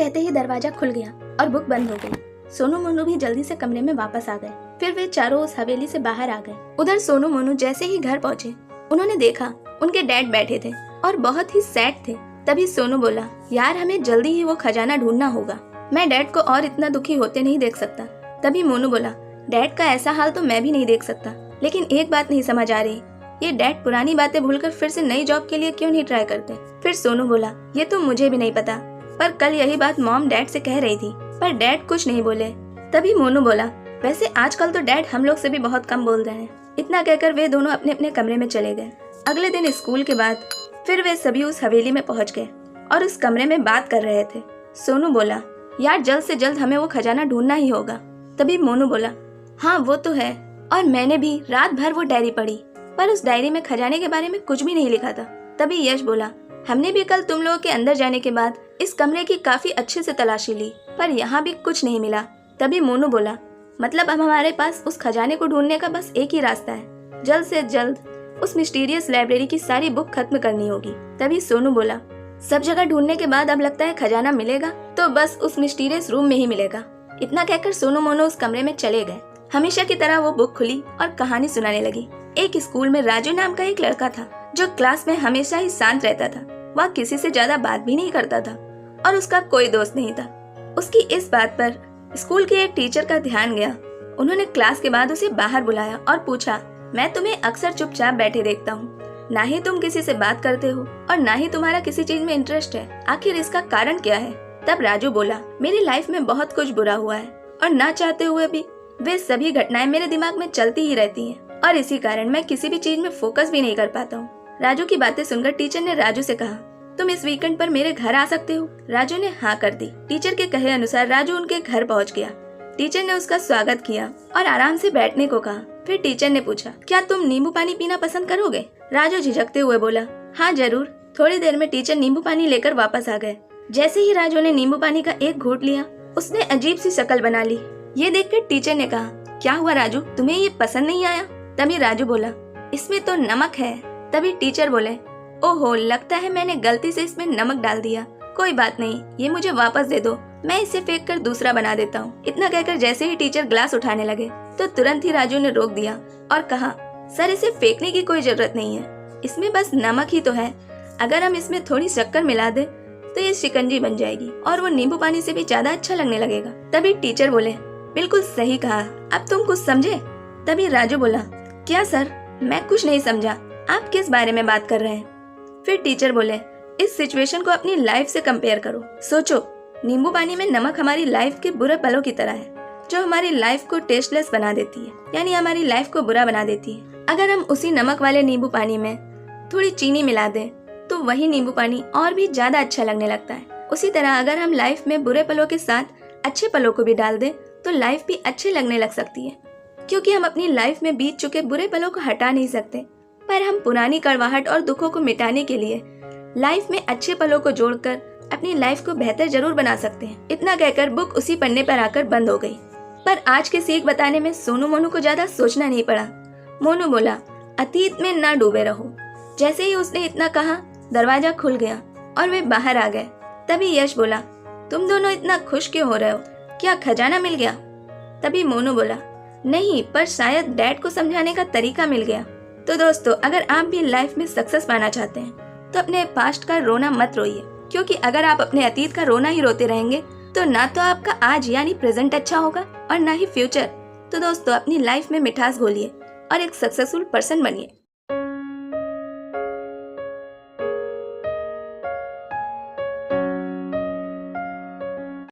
कहते ही दरवाजा खुल गया और बुक बंद हो गई। सोनू मोनू भी जल्दी से कमरे में वापस आ गए। फिर वे चारों उस हवेली से बाहर आ गए। उधर सोनू मोनू जैसे ही घर पहुँचे उन्होंने देखा उनके डैड बैठे थे और बहुत ही सैड थे। तभी सोनू बोला, यार हमें जल्दी ही वो खजाना ढूंढना होगा, मैं डैड को और इतना दुखी होते नहीं देख सकता। तभी मोनू बोला, डैड का ऐसा हाल तो मैं भी नहीं देख सकता, लेकिन एक बात नहीं समझ आ रही, ये डैड पुरानी बातें भूलकर फिर से नई जॉब के लिए क्यों नहीं ट्राई करते। फिर सोनू बोला, ये तो मुझे भी नहीं पता, पर कल यही बात मॉम डैड से कह रही थी, पर डैड कुछ नहीं बोले। तभी मोनू बोला, वैसे आजकल तो डैड हम लोग से भी बहुत कम बोल रहे हैं। इतना कहकर वे दोनों अपने अपने कमरे में चले गए। अगले दिन स्कूल के बाद फिर वे सभी उस हवेली में पहुंच गए और उस कमरे में बात कर रहे थे। सोनू बोला, यार जल्द से जल्द हमें वो खजाना ढूंढना ही होगा। तभी मोनू बोला, हाँ वो तो है, और मैंने भी रात भर वो डायरी पढ़ी, पर उस डायरी में खजाने के बारे में कुछ भी नहीं लिखा था। तभी यश बोला, हमने भी कल तुम लोगों के अंदर जाने के बाद इस कमरे की काफी अच्छे से तलाशी ली, पर यहाँ भी कुछ नहीं मिला। तभी मोनू बोला, मतलब अब हमारे पास उस खजाने को ढूंढने का बस एक ही रास्ता है, जल्द से जल्द उस मिस्टीरियस लाइब्रेरी की सारी बुक खत्म करनी होगी। तभी सोनू बोला, सब जगह ढूंढने के बाद अब लगता है खजाना मिलेगा तो बस उस मिस्टीरियस रूम में ही मिलेगा। इतना कहकर सोनू मोनू उस कमरे में चले गए। हमेशा की तरह वो बुक खुली और कहानी सुनाने लगी। एक स्कूल में राजू नाम का एक लड़का था जो क्लास में हमेशा ही शांत रहता था। वह किसी से ज्यादा बात भी नहीं करता था और उसका कोई दोस्त नहीं था। उसकी इस बात पर स्कूल के एक टीचर का ध्यान गया। उन्होंने क्लास के बाद उसे बाहर बुलाया और पूछा, मैं तुम्हें अक्सर चुपचाप बैठे देखता हूँ, ना ही तुम किसी से बात करते हो और ना ही तुम्हारा किसी चीज में इंटरेस्ट है, आखिर इसका कारण क्या है। तब राजू बोला, मेरी लाइफ में बहुत कुछ बुरा हुआ है और ना चाहते हुए भी वे सभी घटनाएं मेरे दिमाग में चलती ही रहती हैं और इसी कारण मैं किसी भी चीज में फोकस भी नहीं कर पाता हूँ। राजू की बातें सुनकर टीचर ने राजू से कहा, तुम इस वीकेंड पर मेरे घर आ सकते हो। राजू ने हाँ कर दी। टीचर के कहे अनुसार राजू उनके घर पहुँच गया। टीचर ने उसका स्वागत किया और आराम से बैठने को कहा। फिर टीचर ने पूछा, क्या तुम नींबू पानी पीना पसंद करोगे। राजू झिझकते हुए बोला, हाँ जरूर। थोड़ी देर में टीचर नींबू पानी लेकर वापस आ गए। जैसे ही राजू ने नींबू पानी का एक घूंट लिया, उसने अजीब सी शक्ल बना ली। ये देखकर टीचर ने कहा, क्या हुआ राजू, तुम्हें ये पसंद नहीं आया। तभी राजू बोला, इसमें तो नमक है। तभी टीचर बोले, ओहो, लगता है मैंने गलती से इसमें नमक डाल दिया। कोई बात नहीं, ये मुझे वापस दे दो, मैं इसे फेंक कर दूसरा बना देता हूँ। इतना कहकर जैसे ही टीचर ग्लास उठाने लगे तो तुरंत ही राजू ने रोक दिया और कहा, सर इसे फेंकने की कोई जरूरत नहीं है, इसमें बस नमक ही तो है। अगर हम इसमें थोड़ी शक्कर मिला दे तो ये शिकंजी बन जाएगी और वो नींबू पानी से भी ज्यादा अच्छा लगने लगेगा। तभी टीचर बोले, बिल्कुल सही कहा, अब तुम कुछ समझे। तभी राजू बोला, क्या सर, मैं कुछ नहीं समझा, आप किस बारे में बात कर रहे हैं। फिर टीचर बोले, इस सिचुएशन को अपनी लाइफ से कंपेयर करो। सोचो, नींबू पानी में नमक हमारी लाइफ के बुरे पलों की तरह है, जो हमारी लाइफ को टेस्टलेस बना देती है, यानी हमारी लाइफ को बुरा बना देती है। अगर हम उसी नमक वाले नींबू पानी में थोड़ी चीनी मिला दें तो वही नींबू पानी और भी ज्यादा अच्छा लगने लगता है। उसी तरह अगर हम लाइफ में बुरे पलों के साथ अच्छे पलों को भी डाल दें तो लाइफ भी अच्छे लगने लग सकती है। क्योंकि हम अपनी लाइफ में बीत चुके बुरे पलों को हटा नहीं सकते, पर हम पुरानी कड़वाहट और दुखों को मिटाने के लिए लाइफ में अच्छे पलों को जोड़कर अपनी लाइफ को बेहतर जरूर बना सकते हैं। इतना कहकर बुक उसी पन्ने पर आकर बंद हो गई। पर आज के सीख बताने में सोनू मोनू को ज्यादा सोचना नहीं पड़ा। मोनू बोला, अतीत में ना डूबे रहो। जैसे ही उसने इतना कहा, दरवाजा खुल गया और वे बाहर आ गए। तभी यश बोला, तुम दोनों इतना खुश क्यों हो रहे हो, क्या खजाना मिल गया। तभी मोनू बोला, नहीं, पर शायद डैड को समझाने का तरीका मिल गया। तो दोस्तों, अगर आप भी लाइफ में सक्सेस पाना चाहते हैं तो अपने पास्ट का रोना मत रोइए, क्योंकि अगर आप अपने अतीत का रोना ही रोते रहेंगे तो ना तो आपका आज यानी प्रेजेंट अच्छा होगा और ना ही फ्यूचर। तो दोस्तों, अपनी लाइफ में मिठास घोलिए और एक सक्सेसफुल पर्सन बनिए।